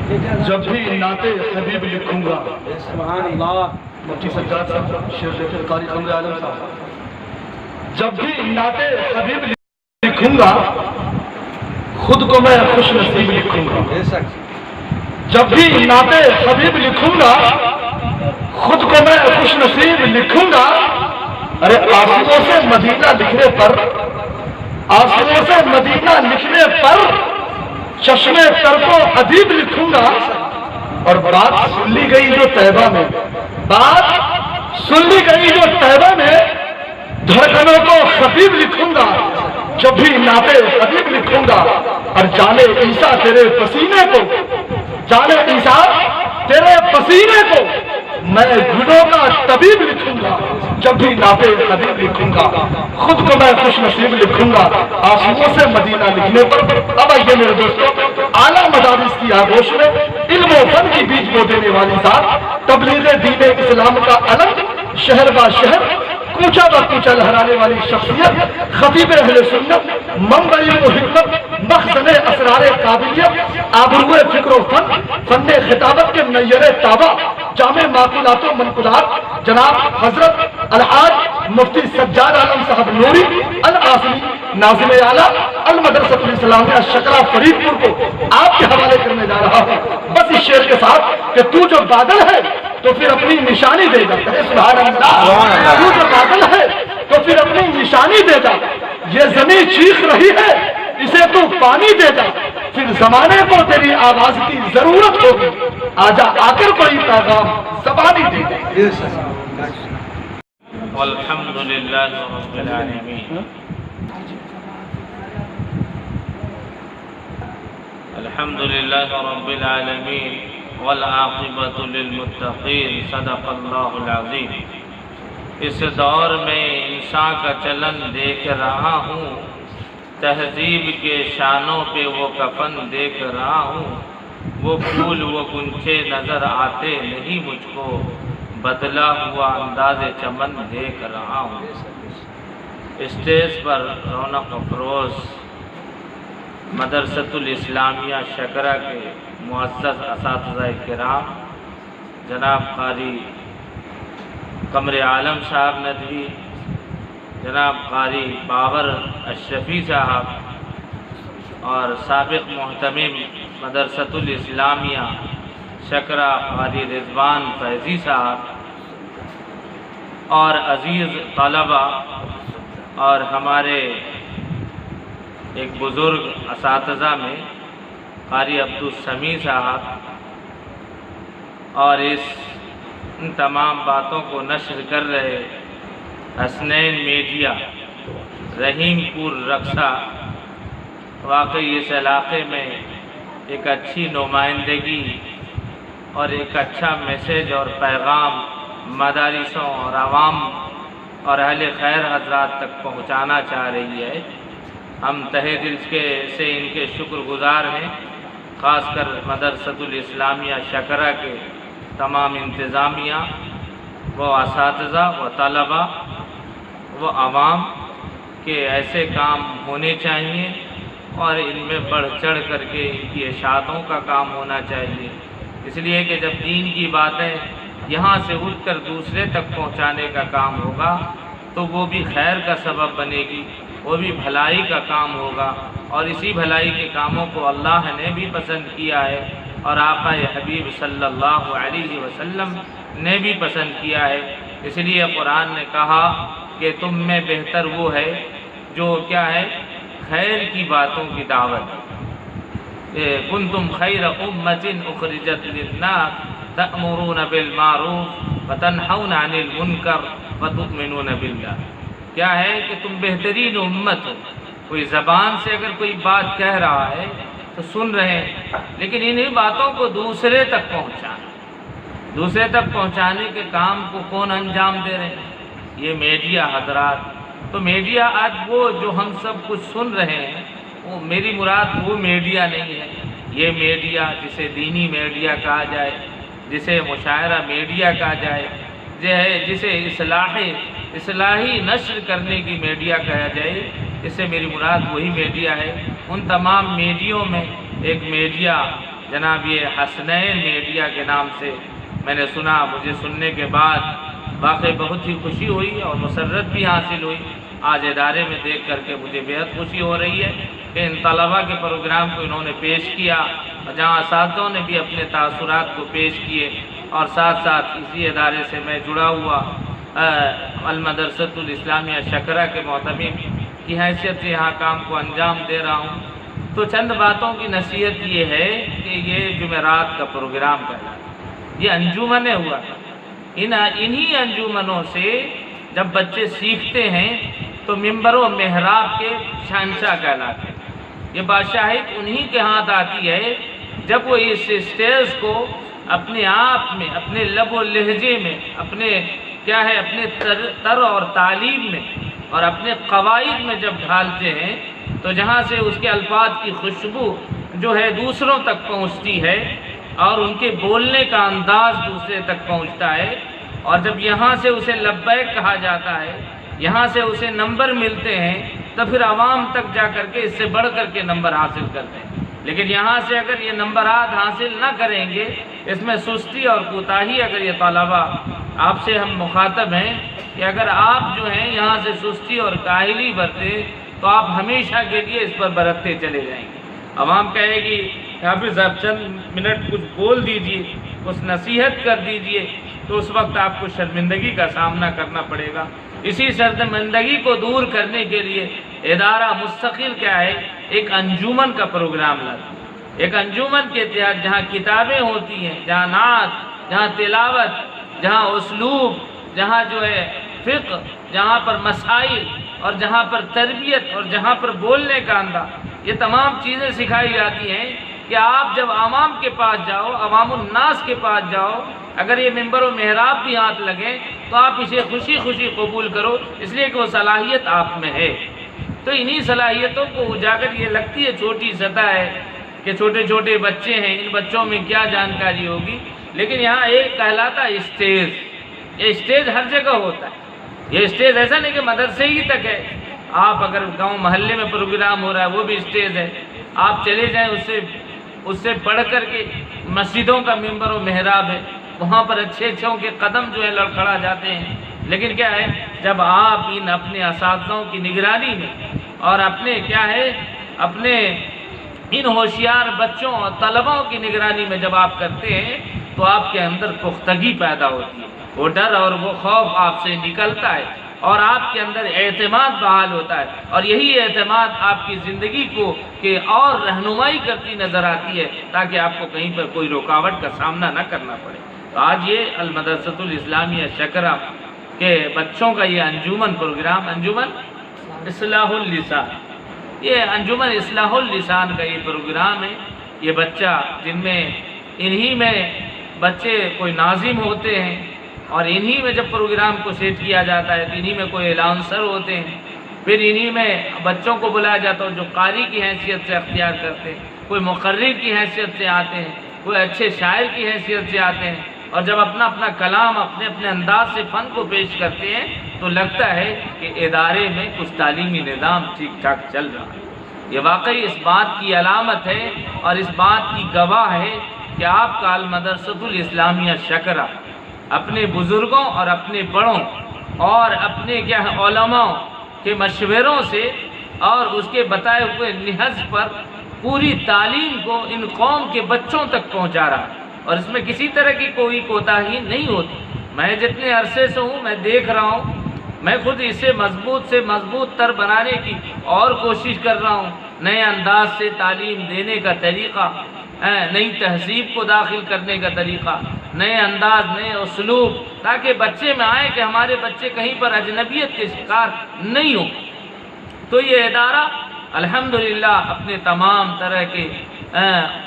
جب بھی نعت حبیب لکھوں گا، سبحان اللہ، مفتی سجاد صاحب شیخ دیکھیں قاری قمر عالم صاحب، جب بھی نعت حبیب لکھوں گا خود کو میں خوش نصیب لکھوں گا. جب بھی نعت حبیب لکھوں گا خود کو میں خوش نصیب لکھوں گا. ارے آنسوؤں سے مدینہ لکھنے پر، آنسوؤں سے مدینہ لکھنے پر چشمے تر کو حبیب لکھوں گا. اور بات سن لی گئی جو طیبہ میں، بات سن لی گئی جو طیبہ میں، دھڑکنوں کو خطیب لکھوں گا. جب بھی نعت حبیب لکھوں گا. اور جانے عیسیٰ تیرے پسینے کو، جانے عیسیٰ تیرے پسینے کو میں گھٹوں کا طبیب لکھوں گا. جب بھی نعت حبیب لکھوں گا خود کو میں خوش نصیب لکھوں گا. آنسوؤں سے مدینہ لکھنے پر. اب آئیے میرے دوستوں، اعلیٰ مدارس کی آغوش میں علم و فن کی بیج بو دینے والی ذات، تبلیغ دین اسلام کا علم، شہر با شہر کوچہ با کوچہ لہرانے والی شخصیت، خطیب اہل سنت، منبع علم و حکمت، مخزن اسرار قابلیت، آبرو فکر و فن، فن خطابت کے منیر تابع، جامع معقولات و منقولات، جناب حضرت الحاج مفتی سجاد عالم صاحب نوری القاسمی ناظم اعلیٰ المدرسۃ الاسلامیہ شکرہ فرید پور کو آپ کے حوالے کرنے جا رہا ہوں، بس اس شعر کے ساتھ کہ تو جو بادل ہے تو پھر اپنی نشانی دے جا. سبحان اللہ. تو جو بادل ہے تو پھر اپنی نشانی دے جا. یہ زمین چیخ رہی ہے اسے تو پانی دے جا. پھر زمانے کو تیری آواز کی ضرورت ہوگی، آجا آ کر کوئی پیغام زبانی دے جا. والحمد للہ رب العالمین. الحمد للہ رب العالمین والعاقبۃ للمتقین. صدق اللہ العظیم. اس دور میں انسان کا چلن دیکھ رہا ہوں، تہذیب کے شانوں پہ وہ کفن دیکھ رہا ہوں. وہ پھول وہ گنچے نظر آتے نہیں مجھ کو، بدلا ہوا انداز چمن دیکھ رہا ہوں. اسٹیج پر رونق افروز مدرسۃ الاسلامیہ شکرہ کے معزز اساتذہ کرام، جناب قاری قمر عالم صاحب ندوی، جناب قاری بابر اشرفی صاحب، اور سابق محتمم مدرسۃ الاسلامیہ شکرہ قاری رضوان فیضی صاحب، اور عزیز طلبہ، اور ہمارے ایک بزرگ اساتذہ میں قاری عبدالسمیع صاحب، اور ان تمام باتوں کو نشر کر رہے حسنین میڈیا رحیم پور رقصہ. واقعی اس علاقے میں ایک اچھی نمائندگی اور ایک اچھا میسیج اور پیغام مدارسوں اور عوام اور اہل خیر حضرات تک پہنچانا چاہ رہی ہے. ہم تہہ دل سے ان کے شکر گزار ہیں، خاص کر مدرسۃ الاسلامیہ شکرہ کے تمام انتظامیہ، وہ اساتذہ، وہ طلبہ، وہ عوام کے ایسے کام ہونے چاہیے اور ان میں بڑھ چڑھ کر کے ان کی اشاعتوں کا کام ہونا چاہیے. اس لیے کہ جب دین کی باتیں یہاں سے اٹھ کر دوسرے تک پہنچانے کا کام ہوگا تو وہ بھی خیر کا سبب بنے گی، وہ بھی بھلائی کا کام ہوگا. اور اسی بھلائی کے کاموں کو اللہ نے بھی پسند کیا ہے اور آقا حبیب صلی اللہ علیہ وسلم نے بھی پسند کیا ہے. اس لیے قرآن نے کہا کہ تم میں بہتر وہ ہے جو کیا ہے، خیر کی باتوں کی دعوت. کنتم خیر امۃ اخرجت للناس تأمرون بالمعروف وتنہون عن المنکر وتؤمنون باللہ. کیا ہے کہ تم بہترین امت ہو. کوئی زبان سے اگر کوئی بات کہہ رہا ہے تو سن رہے ہیں، لیکن انہی باتوں کو دوسرے تک پہنچانے کے کام کو کون انجام دے رہے ہیں؟ یہ میڈیا حضرات. تو میڈیا آج وہ جو ہم سب کچھ سن رہے ہیں، وہ میری مراد وہ میڈیا نہیں ہے. یہ میڈیا جسے دینی میڈیا کہا جائے، جسے مشاعرہ میڈیا کہا جائے، جسے اصلاحی نشر کرنے کی میڈیا کہا جائے، اس سے میری مراد وہی میڈیا ہے. ان تمام میڈیوں میں ایک میڈیا جناب یہ حسنین میڈیا کے نام سے میں نے سنا، مجھے سننے کے بعد واقعی بہت ہی خوشی ہوئی اور مسرت بھی حاصل ہوئی۔ آج ادارے میں دیکھ کر کے مجھے بہت خوشی ہو رہی ہے کہ ان طلباء کے پروگرام کو انہوں نے پیش کیا، اور جہاں اساتذوں نے بھی اپنے تاثرات کو پیش کیے، اور ساتھ ساتھ اسی ادارے سے میں جڑا ہوا المدرسۃ الاسلامیہ شکرہ کے معتمد کی حیثیت سے یہاں کام کو انجام دے رہا ہوں۔ تو چند باتوں کی نصیحت یہ ہے کہ یہ جمعرات کا پروگرام کہلاتا ہے، یہ انجمنیں ہوا تھا، انہی انجمنوں سے جب بچے سیکھتے ہیں تو ممبر و محراب کے شہنشاہ کہلاتے ہیں۔ یہ بادشاہت انہی کے ہاتھ آتی ہے جب وہ اس اسٹیج کو اپنے آپ میں، اپنے لب و لہجے میں، اپنے تر اور تعلیم میں اور اپنے قواعد میں جب ڈھالتے ہیں تو جہاں سے اس کے الفاظ کی خوشبو جو ہے دوسروں تک پہنچتی ہے اور ان کے بولنے کا انداز دوسرے تک پہنچتا ہے، اور جب یہاں سے اسے لبیک کہا جاتا ہے، یہاں سے اسے نمبر ملتے ہیں، تو پھر عوام تک جا کر کے اس سے بڑھ کر کے نمبر حاصل کرتے ہیں۔ لیکن یہاں سے اگر یہ نمبرات حاصل نہ کریں گے، اس میں سستی اور کوتاہی، اگر یہ طلباء آپ سے ہم مخاطب ہیں کہ اگر آپ جو ہیں یہاں سے سستی اور کاہلی برتے تو آپ ہمیشہ کے لیے اس پر برتتے چلے جائیں گے۔ عوام کہے گی حافظ صاحب چند منٹ کچھ بول دیجئے، کچھ نصیحت کر دیجئے، تو اس وقت آپ کو شرمندگی کا سامنا کرنا پڑے گا۔ اسی شرمندگی کو دور کرنے کے لیے ادارہ مستقل کیا ہے، ایک انجمن کا پروگرام لاتا ہے۔ ایک انجمن کے تحت جہاں کتابیں ہوتی ہیں، جہاں نعت، جہاں تلاوت، جہاں اسلوب، جہاں جو ہے فقہ، جہاں پر مسائل اور جہاں پر تربیت اور جہاں پر بولنے کا انداز، یہ تمام چیزیں سکھائی جاتی ہیں کہ آپ جب عوام کے پاس جاؤ، عوام الناس کے پاس جاؤ، اگر یہ ممبر و محراب بھی ہاتھ لگے تو آپ اسے خوشی خوشی قبول کرو، اس لیے کہ وہ صلاحیت آپ میں ہے۔ تو انہی صلاحیتوں کو اجاگر، یہ لگتی ہے چھوٹی سطح ہے کہ چھوٹے چھوٹے بچے ہیں، ان بچوں میں کیا جانکاری ہوگی، لیکن یہاں ایک کہلاتا ہے اسٹیج۔ یہ اسٹیج ہر جگہ ہوتا ہے، یہ اسٹیج ایسا نہیں کہ مدرسے ہی تک ہے، آپ اگر گاؤں محلے میں پروگرام ہو رہا ہے وہ بھی اسٹیج ہے، آپ چلے جائیں اس سے بڑھ کر کے مسجدوں کا ممبر و محراب ہے، وہاں پر اچھے اچھوں کے قدم جو ہے لڑکھڑا جاتے ہیں۔ لیکن کیا ہے، جب آپ ان اپنے اساتذوں کی نگرانی میں اور اپنے ان ہوشیار بچوں اور طلباؤں کی نگرانی میں جب آپ کرتے ہیں تو آپ کے اندر پختگی پیدا ہوتی ہے، وہ ڈر اور وہ خوف آپ سے نکلتا ہے اور آپ کے اندر اعتماد بحال ہوتا ہے، اور یہی اعتماد آپ کی زندگی کو کہ اور رہنمائی کرتی نظر آتی ہے تاکہ آپ کو کہیں پر کوئی رکاوٹ کا سامنا نہ کرنا پڑے۔ تو آج یہ المدرسۃ الاسلامیہ شکرہ کے بچوں کا یہ انجمن پروگرام، انجمن اصلاح اللسان، یہ انجمن اصلاح اللسان کا یہ پروگرام ہے۔ یہ بچہ جن میں انہی میں بچے کوئی ناظم ہوتے ہیں، اور انہی میں جب پروگرام کو سیٹ کیا جاتا ہے تو انہی میں کوئی اعلانسر ہوتے ہیں، پھر انہی میں بچوں کو بلایا جاتا ہے جو قاری کی حیثیت سے اختیار کرتے ہیں، کوئی مقرر کی حیثیت سے آتے ہیں، کوئی اچھے شاعر کی حیثیت سے آتے ہیں، اور جب اپنا اپنا کلام اپنے اپنے انداز سے فن کو پیش کرتے ہیں تو لگتا ہے کہ ادارے میں کچھ تعلیمی نظام ٹھیک ٹھاک چل رہا ہے۔ یہ واقعی اس بات کی علامت ہے اور اس بات کی گواہ ہے کہ آپ کا المدرسۃ الاسلامیہ شکرہ اپنے بزرگوں اور اپنے بڑوں اور اپنے علماء کے مشوروں سے اور اس کے بتائے ہوئے نہج پر پوری تعلیم کو ان قوم کے بچوں تک پہنچا رہا ہے، اور اس میں کسی طرح کی کوئی کوتاہی نہیں ہوتی۔ میں جتنے عرصے سے ہوں میں دیکھ رہا ہوں، میں خود اسے مضبوط تر بنانے کی اور کوشش کر رہا ہوں، نئے انداز سے تعلیم دینے کا طریقہ، نئی تہذیب کو داخل کرنے کا طریقہ، نئے انداز، نئے اسلوب، تاکہ بچے میں آئے کہ ہمارے بچے کہیں پر اجنبیت کے شکار نہیں ہوں۔ تو یہ ادارہ الحمدللہ اپنے تمام طرح کے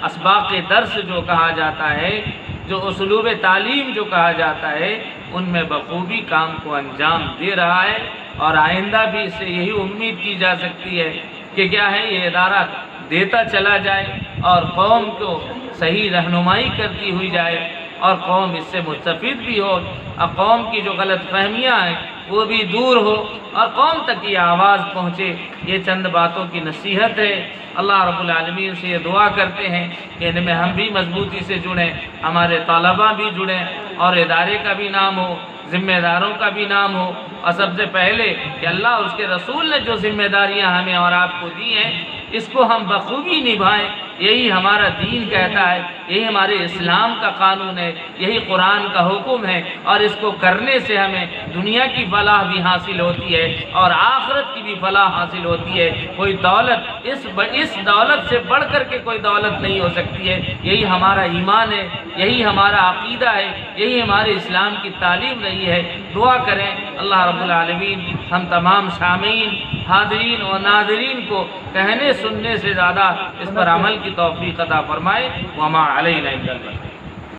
اسباق درس جو کہا جاتا ہے، جو اسلوب تعلیم جو کہا جاتا ہے، ان میں بخوبی کام کو انجام دے رہا ہے، اور آئندہ بھی اس سے یہی امید کی جا سکتی ہے کہ کیا ہے، یہ ادارہ دیتا چلا جائے اور قوم کو صحیح رہنمائی کرتی ہوئی جائے، اور قوم اس سے مستفید بھی ہو، اور قوم کی جو غلط فہمیاں ہیں وہ بھی دور ہو اور قوم تک یہ آواز پہنچے. یہ چند باتوں کی نصیحت ہے. اللہ رب العالمین سے یہ دعا کرتے ہیں کہ ان میں ہم بھی مضبوطی سے جڑیں، ہمارے طلباء بھی جڑیں، اور ادارے کا بھی نام ہو، ذمہ داروں کا بھی نام ہو، اور سب سے پہلے کہ اللہ اور اس کے رسول نے جو ذمہ داریاں ہمیں اور آپ کو دی ہیں اس کو ہم بخوبی نبھائیں. یہی ہمارا دین کہتا ہے، یہی ہمارے اسلام کا قانون ہے، یہی قرآن کا حکم ہے، اور اس کو کرنے سے ہمیں دنیا کی فلاح بھی حاصل ہوتی ہے اور آخرت کی بھی فلاح حاصل ہوتی ہے. کوئی دولت اس دولت سے بڑھ کر کے کوئی دولت نہیں ہو سکتی ہے. یہی ہمارا ایمان ہے، یہی ہمارا عقیدہ ہے، یہی ہمارے اسلام کی تعلیم رہی ہے. دعا کریں اللہ رب العالمین ہم تمام سامعین، حاضرین اور ناظرین کو کہنے سننے سے زیادہ اس پر عمل کی توفیق عطا فرمائے. وما علینا الا البلاغ.